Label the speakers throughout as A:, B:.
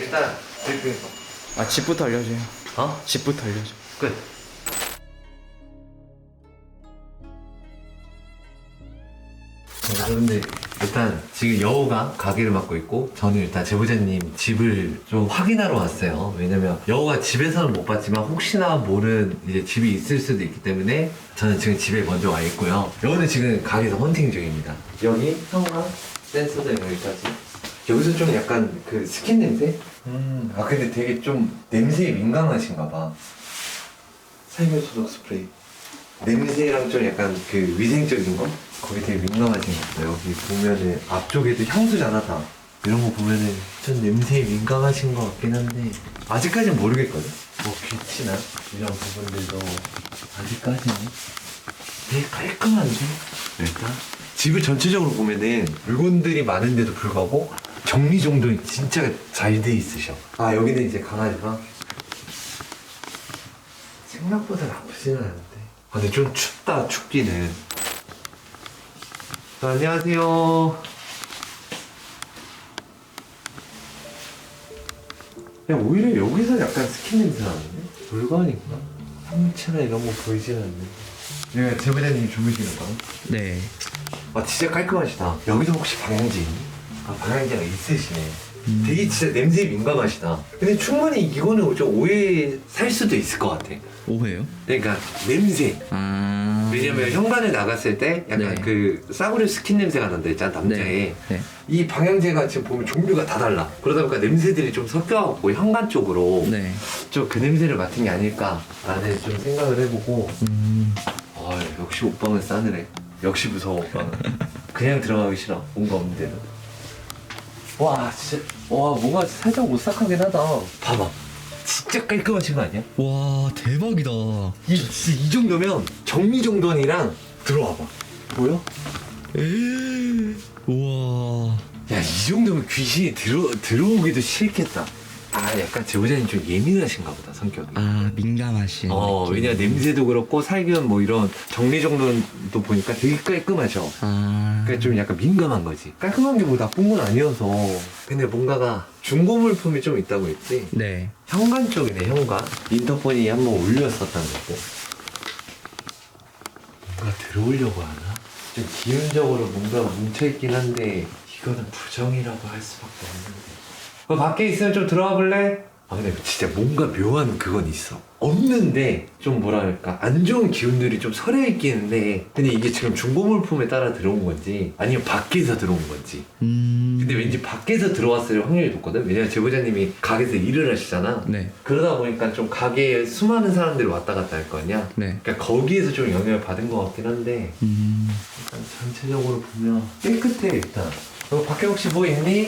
A: 일단 그
B: 아, 집부터 알려줘요.
A: 어?
B: 집부터 알려줘.
A: 끝. 여러분들 일단 지금 여우가 가게를 맡고 있고 저는 일단 제보자님 집을 좀 확인하러 왔어요. 왜냐면 여우가 집에서는 못 봤지만 혹시나 모르는 이제 집이 있을 수도 있기 때문에 저는 지금 집에 먼저 와 있고요. 여우는 지금 가게에서 헌팅 중입니다. 여기 현관 센서도 여기까지. 여기서 좀 약간 그 스킨 냄새? 아 근데 되게 좀 냄새에 민감하신가 봐. 살균 소독 스프레이. 냄새랑 좀 약간 그 위생적인 거? 거기 되게 민감하신 것 같아요. 여기 보면은 앞쪽에도 향수잖아 다. 이런 거 보면은 좀 냄새에 민감하신 것 같긴 한데 아직까지는 모르겠거든? 뭐 귀치나 이런 부분들도 아직까지는 되게 깔끔한데? 일단 집을 전체적으로 보면은 물건들이 많은데도 불구하고 정리정돈이 진짜 잘 돼 있으셔. 아 여기는 이제 강아지가 생각보다 나쁘지는 않은데 근데 좀 춥다 춥기는. 안녕하세요. 그냥 오히려 여기서 약간 스킨 냄새 나는데? 물건인가? 향채나 이런 거 보이진 않는데. 여기가 제보자님이 주무시는 방?
B: 네.
A: 아 진짜 깔끔하시다. 여기서 혹시 방향제 있니? 아 방향제가 있으시네. 되게 진짜 냄새에 민감하시다. 근데 충분히 이거는 좀 오해 살 수도 있을 것 같아.
B: 오해요?
A: 그러니까 냄새.
B: 아.
A: 왜냐면 현관에 나갔을 때 약간
B: 네.
A: 그 싸구려 스킨 냄새가 난다 했잖아 남자애.
B: 네. 네.
A: 이 방향제가 지금 보면 종류가 다 달라. 그러다 보니까 냄새들이 좀 섞여갖고 현관 쪽으로
B: 네.
A: 좀 그 냄새를 맡은 게 아닐까라는 좀 생각을 해보고. 아 역시 오빠는 싸늘해. 역시 무서워 오빠는. 그냥 들어가기 싫어. 뭔가 없는데도. 와 진짜 와 뭔가 살짝 오싹하긴 하다. 봐봐. 진짜 깔끔하신 거 아니야?
B: 와, 대박이다.
A: 이 정도면 정리정돈이랑 들어와봐. 보여?
B: 우와.
A: 야, 이 정도면 귀신이 들어오기도 싫겠다. 아, 약간 제보자님 좀 예민하신가 보다, 성격이.
B: 아, 민감하신. 느낌.
A: 왜냐 냄새도 그렇고 살균 뭐 이런 정리정돈도 보니까 되게 깔끔하셔.
B: 아.
A: 그러니까 좀 약간 민감한 거지. 깔끔한 게 뭐 나쁜 건 아니어서. 근데 뭔가가 중고 물품이 좀 있다고 했지?
B: 네.
A: 현관 쪽이네, 현관. 인터폰이 한번 울렸었다는 거고. 뭔가 들어오려고 하나? 좀 기운적으로 뭔가 뭉쳐있긴 한데 이거는 부정이라고 할 수밖에 없는데. 밖에 있으면 좀 들어와 볼래? 아 근데 진짜 뭔가 묘한 그건 있어. 없는데 좀 뭐랄까 안 좋은 기운들이 좀 서려있기는 해. 근데 이게 지금 중고물품에 따라 들어온 건지 아니면 밖에서 들어온 건지. 근데 왠지 밖에서 들어왔을 확률이 높거든. 왜냐면 제보자님이 가게에서 일을 하시잖아.
B: 네.
A: 그러다 보니까 좀 가게에 수많은 사람들이 왔다 갔다 할 거 아니야.
B: 네.
A: 그러니까 거기에서 좀 영향을 받은 것 같긴 한데 일단 전체적으로 보면 깨끗해 일단. 밖에 혹시 뭐 있니?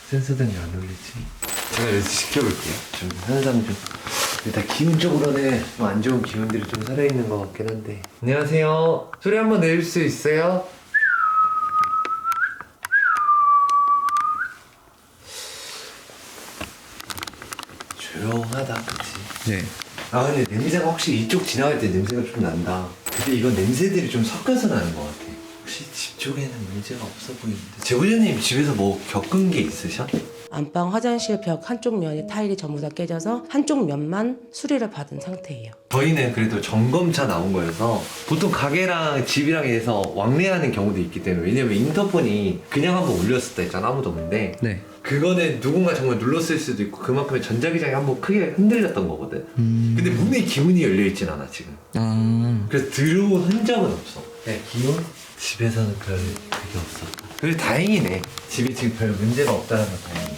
A: 센서등이 안 울리지? 제가 여기서 지켜볼게요. 좀 항상 좀 일단 기운적으로는 좀 안 좋은 기운들이 좀 살아있는 것 같긴 한데. 안녕하세요. 소리 한번 내줄 수 있어요? 조용하다 그치?
B: 네.
A: 아 근데 냄새가 혹시 이쪽 지나갈 때 냄새가 좀 난다. 근데 이건 냄새들이 좀 섞여서 나는 것 같아. 혹시 집 쪽에는 문제가 없어 보이는데. 제보자님 집에서 뭐 겪은 게 있으셔?
C: 안방 화장실 벽 한쪽 면에 타일이 전부 다 깨져서 한쪽 면만 수리를 받은 상태예요.
A: 저희는 그래도 점검차 나온 거여서 보통 가게랑 집이랑 해서 왕래하는 경우도 있기 때문에. 왜냐면 인터폰이 그냥 한번 울렸을 때 있잖아 아무도 없는데
B: 네.
A: 그거는 누군가 정말 눌렀을 수도 있고 그만큼의 전자기장이 한번 크게 흔들렸던 거거든. 근데 문의 기문이 열려있진 않아 지금.
B: 아.
A: 그래서 들어온 흔적은 없어. 네, 기운? 집에서는 별 그게 없어. 그래서 다행이네. 집에 지금 별 문제가 없다는 건 다행이네.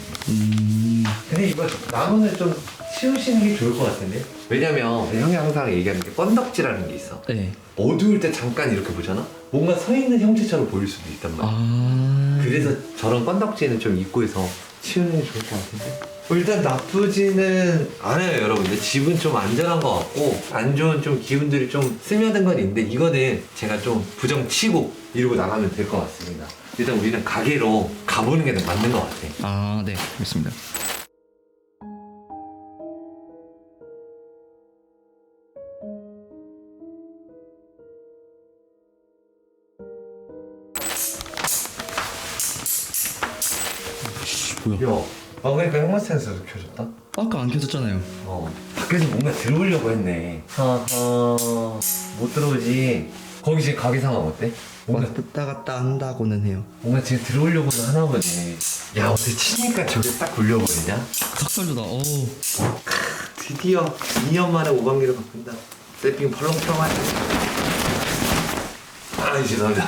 A: 근데 이거 나무는 좀 치우시는 게 좋을 것 같은데? 왜냐면 형이 항상 얘기하는 게 건덕지라는 게 있어.
B: 네.
A: 어두울 때 잠깐 이렇게 보잖아? 뭔가 서 있는 형체처럼 보일 수도 있단 말이야.
B: 아.
A: 그래서 저런 건덕지는 좀 입고 해서 치우는 게 좋을 것 같은데? 일단 나쁘지는 않아요 여러분들. 집은 좀 안전한 것 같고 안 좋은 좀 기운들이 좀 스며든 건 있는데 이거는 제가 좀 부정 치고 이러고 나가면 될 것 같습니다. 일단 우리는 가게로 가보는 게 더 맞는 것 같아.
B: 아, 네. 알겠습니다. 뭐야?
A: 그러니까 형만 센서도 켜졌다?
B: 아까 안 켜졌잖아요.
A: 밖에서 뭔가 들어오려고 했네. 못 들어오지. 거기 지금 가게 상황 어때? 뭔가
B: 왔다 갔다 한다고는 해요.
A: 뭔가 지금 들어오려고는 하나 보네. 야, 어떻게 치니까 저게 딱 굴려버리냐?
B: 삭발주다. 어우.
A: 드디어 2년 만에 5반기를 바꾼다. 세핑 펄렁펄렁하지. 이제 나오자.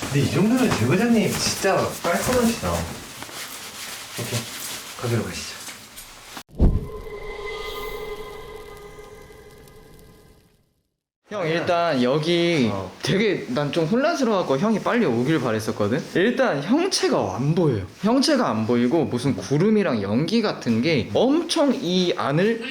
A: 근데 이 정도면 제보자님 진짜 깔끔하시다. 오케이, 가게로 가시죠.
D: 형 일단 여기 되게 난 좀 혼란스러워갖고 형이 빨리 오길 바랬었거든. 일단 형체가 안 보여요. 형체가 안 보이고 무슨 구름이랑 연기 같은 게 엄청 이 안을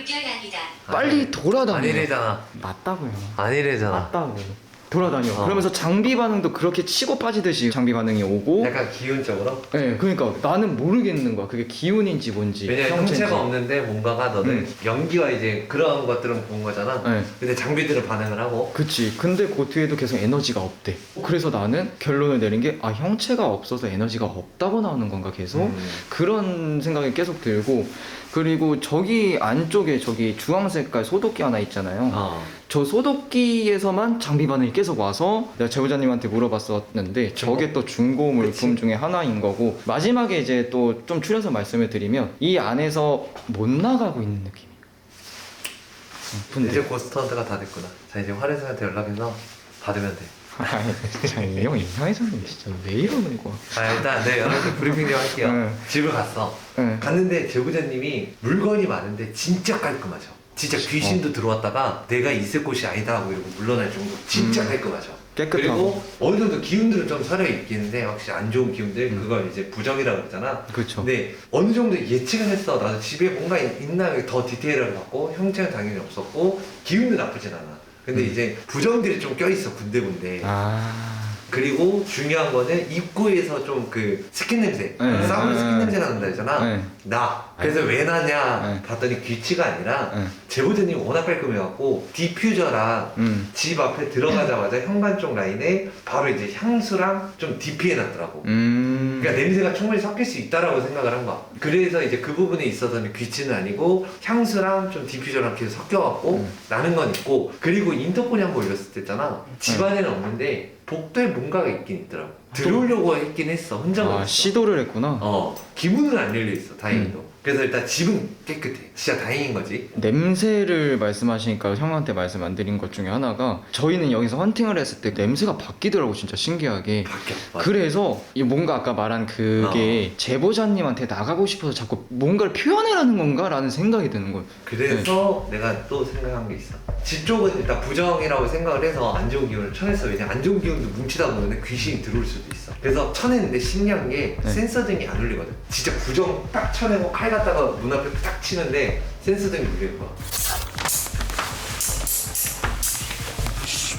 D: 빨리 돌아다녀.
A: 아니래잖아.
D: 맞다고요.
A: 아니래잖아.
D: 맞다고. 돌아다녀. 그러면서 장비 반응도 그렇게 치고 빠지듯이 장비 반응이 오고.
A: 약간 기운적으로?
D: 네, 그러니까 나는 모르겠는 거야. 그게 기운인지 뭔지.
A: 왜냐면
D: 형체인지.
A: 형체가 없는데 뭔가가 너는 연기와 이제 그런 것들은 본 거잖아.
D: 네.
A: 근데 장비들은 반응을 하고.
D: 그치. 근데 그 뒤에도 계속 에너지가 없대. 그래서 나는 결론을 내린 게 형체가 없어서 에너지가 없다고 나오는 건가 계속. 그런 생각이 계속 들고, 그리고 저기 안쪽에 저기 주황 색깔 소독기 하나 있잖아요. 저 소독기에서만 장비 반응이 계속 와서 내가 제보자님한테 물어봤었는데 저게 또 중고 물품 중에 하나인 거고, 마지막에 이제 또 좀 추려서 말씀을 드리면 이 안에서 못 나가고 있는 느낌이에요. 근데
A: 이제 고스트헌트가 다 됐구나. 자, 이제 화래사한테 연락해서 받으면 돼.
D: 아니 진짜 이 형 이상해졌네. 진짜 왜 이러는 거야.
A: 일단 네, 여러분들 브리핑 좀 할게요.
D: 네.
A: 집을 갔어.
D: 네.
A: 갔는데 제보자님이 물건이 많은데 진짜 깔끔하죠. 진짜 귀신도 들어왔다가 내가 있을 곳이 아니다 하고 이러고 물러날 정도로 진짜 깔끔하죠.
D: 깨끗하고.
A: 그리고 어느 정도 기운들은 좀 서려 있겠는데 확실히 안 좋은 기운들 그걸 이제 부정이라고 그러잖아.
D: 그렇죠.
A: 근데 어느 정도 예측은 했어. 나도 집에 뭔가 있나 더 디테일을 봤고 형체는 당연히 없었고 기운도 나쁘진 않아. 근데 이제 부정들이 좀 껴있어 군데군데. 그리고 중요한 거는 입구에서 좀 그 스킨 냄새,
D: 네.
A: 싸우는 스킨 냄새가 난다 했잖아.
D: 네.
A: 나. 그래서 왜 나냐
D: 네.
A: 봤더니 귀치가 아니라
D: 네.
A: 제보자님이 워낙 깔끔해갖고 디퓨저랑 집 앞에 들어가자마자 현관 쪽 라인에 바로 이제 향수랑 좀 DP해놨더라고. 그러니까 냄새가 충분히 섞일 수 있다라고 생각을 한 거야. 그래서 이제 그 부분에 있어서는 귀치는 아니고 향수랑 좀 디퓨저랑 계속 섞여갖고 나는 건 있고, 그리고 인터폰이 한 번 울렸을 때 있잖아. 집안에는 없는데 복도에 뭔가가 있긴 있더라고. 들어오려고 했긴 했어. 혼자만 있어.
D: 시도를 했구나.
A: 기문은 안 열려있어. 다행히도. 그래서 일단 집은 깨끗해. 진짜 다행인 거지.
D: 냄새를 말씀하시니까 형한테 말씀 안 드린 것 중에 하나가, 저희는 여기서 헌팅을 했을 때 냄새가 바뀌더라고 진짜 신기하게.
A: 바뀌어.
D: 그래서 이 뭔가 아까 말한 그게 제보자님한테 나가고 싶어서 자꾸 뭔가를 표현하라는 건가? 라는 생각이 드는 거예요.
A: 그래서 내가 또 생각한 게 있어. 집 쪽은 일단 부정이라고 생각을 해서 안 좋은 기운을 쳐냈어. 왜냐면 안 좋은 기운도 뭉치다 보면 귀신이 들어올 수도 있어. 그래서 쳐냈는데 신기한 게 센서 등이 안 울리거든. 진짜 부정 딱 쳐내고 칼 갖다가 문 앞에 딱 치는데 센서 등이 울릴 거야.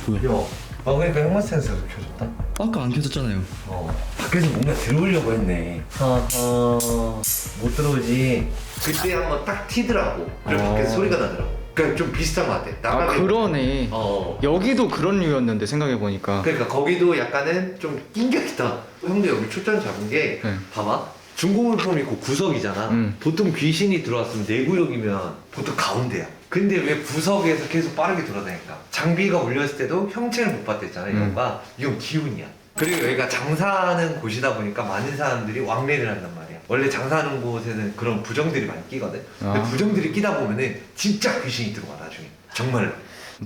B: 뭐야?
A: 그러니까 형만 센서도 켜졌다?
B: 아까 안 켜졌잖아요.
A: 밖에서 뭔가 들어오려고 했네. 못 들어오지. 그때 한번 딱 튀더라고. 그래서 밖에서 소리가 나더라고. 그러니까 좀 비슷한 것 같아.
D: 그러네. 여기도 그런 류였는데 생각해보니까.
A: 그러니까 거기도 약간은 좀 낑겨있다. 형도 여기 초점 잡은 게 봐봐. 중고물품 있고 구석이잖아. 보통 귀신이 들어왔으면 내 구역이면 보통 가운데야. 근데 왜 구석에서 계속 빠르게 돌아다닐까? 장비가 울렸을 때도 형체를 못 봤댔잖아. 이건 기운이야. 그리고 여기가 장사하는 곳이다 보니까 많은 사람들이 왕래를 한단 말이야. 원래 장사하는 곳에는 그런 부정들이 많이 끼거든. 근데 부정들이 끼다 보면은 진짜 귀신이 들어와 나중에. 정말로.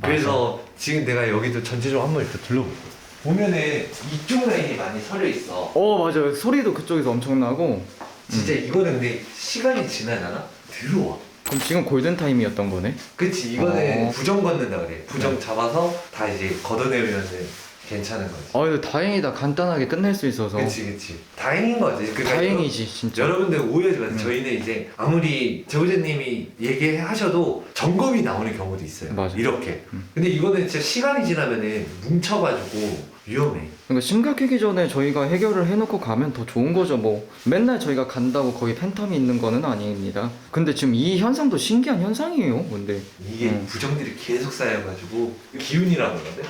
A: 그래서 지금 내가 여기도 전체적으로 한번 일단 둘러볼게. 보면은 이쪽 라인이 많이 서려 있어.
D: 맞아요. 소리도 그쪽에서 엄청나고.
A: 진짜 이거는 근데 시간이 지나잖아? 들어와.
D: 그럼 지금 골든타임이었던 거네?
A: 그치, 이거는 부정 걷는다 그래. 부정 잡아서 다 이제 걷어내면은 괜찮은 거지.
D: 근데 다행이다. 간단하게 끝낼 수 있어서.
A: 그치. 다행인 거지. 그러니까
D: 다행이지 진짜.
A: 여러분들 오해하지 마세요. 저희는 이제 아무리 제보자님이 얘기하셔도 점검이 나오는 경우도 있어요.
D: 맞아.
A: 이렇게. 근데 이거는 진짜 시간이 지나면은 뭉쳐가지고 위험해.
D: 그러니까 심각하기 전에 저희가 해결을 해놓고 가면 더 좋은 거죠. 뭐 맨날 저희가 간다고 거기 팬텀이 있는 거는 아닙니다. 근데 지금 이 현상도 신기한 현상이에요. 근데
A: 이게 부정들이 계속 쌓여가지고 기운이라고 그러는데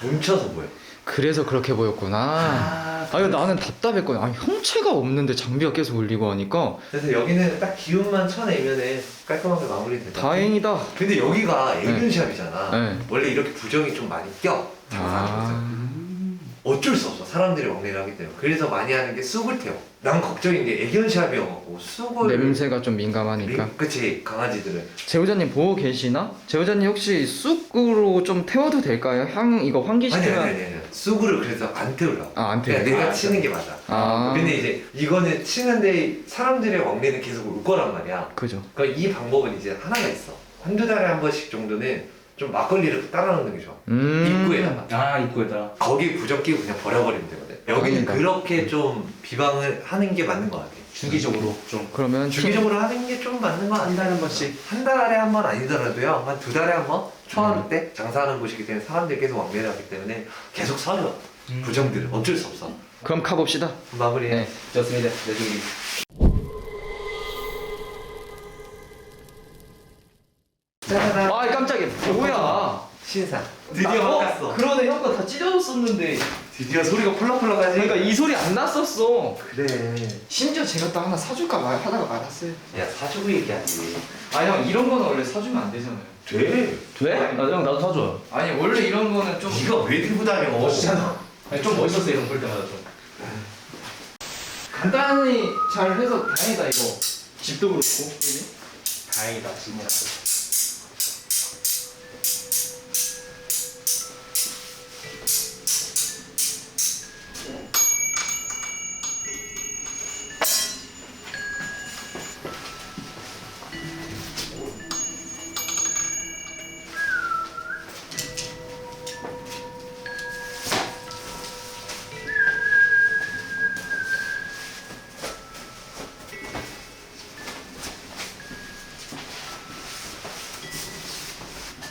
A: 뭉쳐서 보여.
D: 그래서 그렇게 보였구나. 아니 나는 답답했거든. 아니 형체가 없는데 장비가 계속 울리고 하니까.
A: 그래서 여기는 딱 기운만 쳐내면은 깔끔하게 마무리된다.
D: 다행이다.
A: 근데 여기가 애견샵이잖아.
D: 네.
A: 원래 이렇게 부정이 좀 많이 껴. 장사하면서. 어쩔 수 없어. 사람들이 왕래를 하기 때문에. 그래서 많이 하는 게 쑥을 태워. 난 걱정인 게 애견샵이어갖고 쑥을
D: 냄새가 좀 민감하니까.
A: 그치, 강아지들은.
D: 제보자님 보고 계시나? 제보자님 혹시 쑥으로 좀 태워도 될까요? 향 이거 환기시키면.
A: 아니. 쑥을 그래서 안 태우려고.
D: 아, 안
A: 그냥
D: 태우려고?
A: 내가 치는 게 맞아.
D: 아.
A: 근데 이제 이거는 치는데 사람들의 왕래는 계속 올 거란 말이야.
D: 그죠.
A: 그러니까 이 방법은 이제 하나가 있어. 한두 달에 한 번씩 정도는 좀 막걸리를 따라 놓는 게 좋아. 입구에다가.
E: 아 입구에다.
A: 거기 부적 끼고 그냥 버려버리면 되거든. 여기는
D: 아니다.
A: 그렇게 좀 비방을 하는 게 맞는 것 같아.
E: 주기적으로 좀.
D: 그러면
A: 주기적으로 하는 게 좀 맞는 것 같아.
E: 한 달에 한 번씩.
A: 한 달에 한 번 아니더라도요. 한 두 달에 한 번? 초하루 때? 장사하는 곳이기 때문에 사람들이 계속 왕래를 하기 때문에 계속 서려. 부정들은 어쩔 수 없어.
D: 그럼 가봅시다.
A: 마무리해.
D: 네.
E: 좋습니다. 내주기.
A: 짜자잔.
D: 아 깜짝이야. 뭐야?
A: 신상. 드디어 바꿨어.
D: 그러네 형 거 다 찢어졌었는데.
A: 드디어 소리가 펄럭펄럭하지?
D: 그러니까 이 소리 안 났었어.
A: 그래.
D: 심지어 제가 또 하나 사줄까 하다가 말았어요.
A: 야, 사주고 얘기하지.
D: 아니 형 이런 거는 원래 사주면 안 되잖아요.
A: 돼.
E: 돼? 형 나도 사줘요.
D: 아니 원래 이런 거는 좀
A: 네가 왜 들고 다녀? 멋있잖아.
E: 아니, 좀 멋있었어 이런 볼 때마다 좀.
D: 간단히 잘 해서 다행이다 이거. 집도 그렇고. 그지?
E: 다행이다 진짜.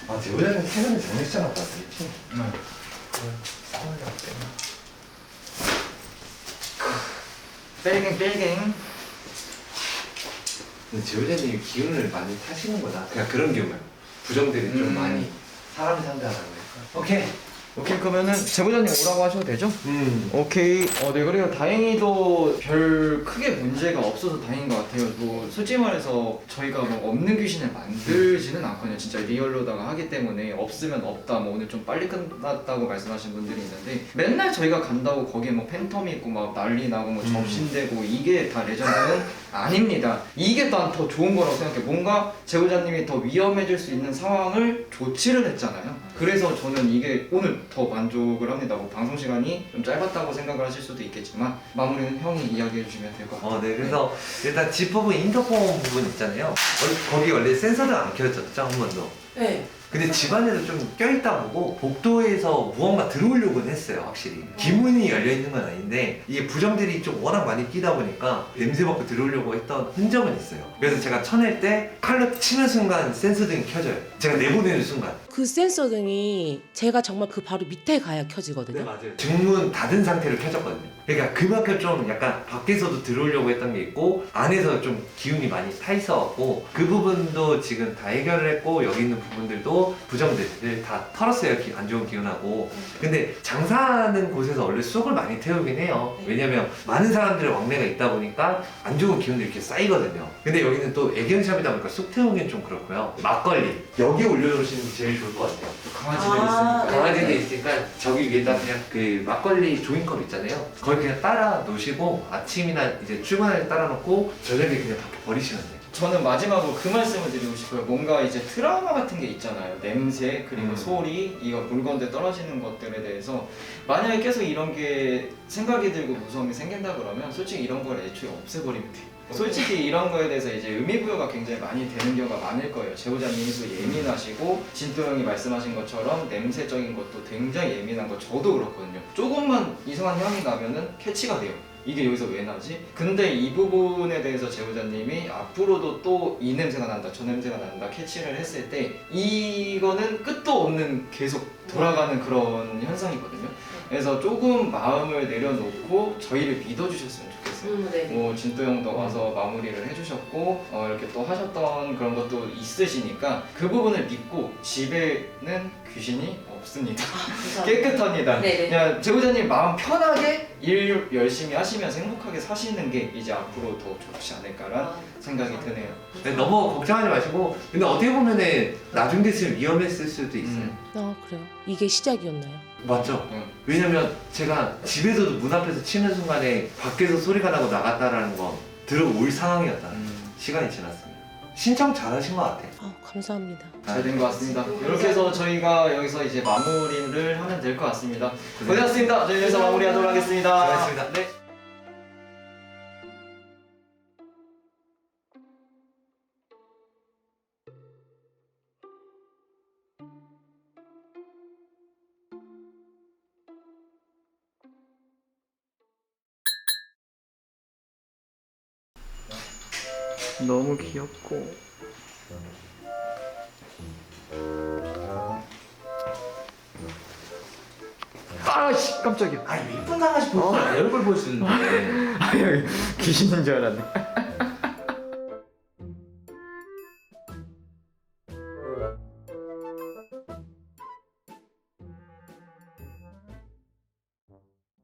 A: 아, 제보자님 최근에 장례식장 갔다 왔지?
D: 응. 뺄갱.
A: 근데 제보자님이 기운을 많이 타시는 거다. 그냥 그런 기운 말고. 부정들이 좀 많이 사람이 상대하는 거니까. 오케이,
D: 그러면은 제보자님 오라고 하셔도 되죠?
A: 음.
D: 오케이. 네 그래요. 다행히도 별 크게 문제가 없어서 다행인 것 같아요. 뭐 솔직히 말해서 저희가 뭐 없는 귀신을 만들지는 않거든요. 진짜 리얼로다가 하기 때문에 없으면 없다. 뭐 오늘 좀 빨리 끝났다고 말씀하신 분들이 있는데 맨날 저희가 간다고 거기에 뭐 팬텀이 있고 막 난리 나고 뭐 접신되고 이게 다 레전드는 아닙니다. 이게 난 더 좋은 거라고 생각해. 뭔가 제보자님이 더 위험해질 수 있는 상황을 조치를 했잖아요. 그래서 저는 이게 오늘 더 만족을 합니다. 뭐 방송 시간이 좀 짧았다고 생각을 하실 수도 있겠지만 마무리는 형이 이야기해 주시면 될 것 같아요.
A: 네, 그래서 일단 G 부분 인터폰 부분 있잖아요. 거기 원래 센서는 안 켜졌죠, 한 번도.
C: 네.
A: 근데 집안에도 좀 껴있다 보고 복도에서 무언가 들어오려고는 했어요, 확실히. 기문이 열려있는 건 아닌데 이게 부정들이 좀 워낙 많이 끼다 보니까 냄새 맡고 들어오려고 했던 흔적은 있어요. 그래서 제가 쳐낼 때 칼로 치는 순간 센서등이 켜져요. 제가 내보내는 순간.
C: 그 센서 등이 제가 정말 그 바로 밑에 가야 켜지거든요.
A: 맞아요. 중문 닫은 상태로 켜졌거든요. 그러니까 그만큼 좀 약간 밖에서도 들어오려고 했던 게 있고 안에서 좀 기운이 많이 타 있어갖고 그 부분도 지금 다 해결을 했고 여기 있는 부분들도 부정들을 다 털었어요. 안 좋은 기운하고. 근데 장사하는 곳에서 원래 쑥을 많이 태우긴 해요. 왜냐면 많은 사람들의 왕래가 있다 보니까 안 좋은 기운들이 이렇게 쌓이거든요. 근데 여기는 또 애견샵이다 보니까 쑥 태우기는 좀 그렇고요. 막걸리 여기 올려놓으시는 게 제일 좋을 것 같아요.
D: 강아지들
C: 아,
D: 있으니까.
A: 강아지들 있으니까 저기 위에다 그냥 그 막걸리 조인컵 있잖아요. 거기 그냥 따라 놓으시고 아침이나 이제 출근할 때 따라 놓고 저녁에 그냥 밖에 버리시면 돼요.
D: 저는 마지막으로 그 말씀을 드리고 싶어요. 뭔가 이제 트라우마 같은 게 있잖아요. 냄새 그리고 소리, 이거 물건들 떨어지는 것들에 대해서 만약에 계속 이런 게 생각이 들고 무서움이 생긴다 그러면 솔직히 이런 걸 애초에 없애버리면 돼요. 솔직히 이런 거에 대해서 이제 의미부여가 굉장히 많이 되는 경우가 많을 거예요. 제보자님이 또 예민하시고 진도 형이 말씀하신 것처럼 냄새적인 것도 굉장히 예민한 거 저도 그렇거든요. 조금만 이상한 향이 나면은 캐치가 돼요. 이게 여기서 왜 나지? 근데 이 부분에 대해서 제보자님이 앞으로도 또 이 냄새가 난다, 저 냄새가 난다 캐치를 했을 때 이거는 끝도 없는 계속 돌아가는 그런 현상이거든요. 그래서 조금 마음을 내려놓고 저희를 믿어주셨으면 좋겠어요.
C: 네.
D: 뭐 진도 형도 와서 마무리를 해주셨고 이렇게 또 하셨던 그런 것도 있으시니까 그 부분을 믿고 집에는 귀신이 없습니다. 깨끗합니다.
C: 네네.
D: 그냥 제보자님 마음 편하게 일 열심히 하시면서 행복하게 사시는 게 이제 앞으로 더 좋지 않을까라는 생각이 드네요.
A: 네, 너무 걱정하지 마시고 근데 어떻게 보면은 나중 됐으면 위험했을 수도 있어요.
C: 그래요. 이게 시작이었나요?
A: 맞죠?
D: 응.
A: 왜냐면 제가 집에서도 문 앞에서 치는 순간에 밖에서 소리가 나고 나갔다라는 거 들어올 상황이었다. 시간이 지났습니다. 신청 잘하신 것 같아요.
C: 감사합니다.
D: 잘 된 것 같습니다. 이렇게 해서 저희가 여기서 이제 마무리를 하면 될 것 같습니다. 고생하셨습니다. 저희 여기서 마무리하도록 하겠습니다.
A: 수고하셨습니다.
D: 네. 너무 귀엽고 아씨 깜짝이야.
A: 아 이쁜 강아지 보고 내 얼굴 볼 수 있는데.
D: 귀신인 줄 알았네.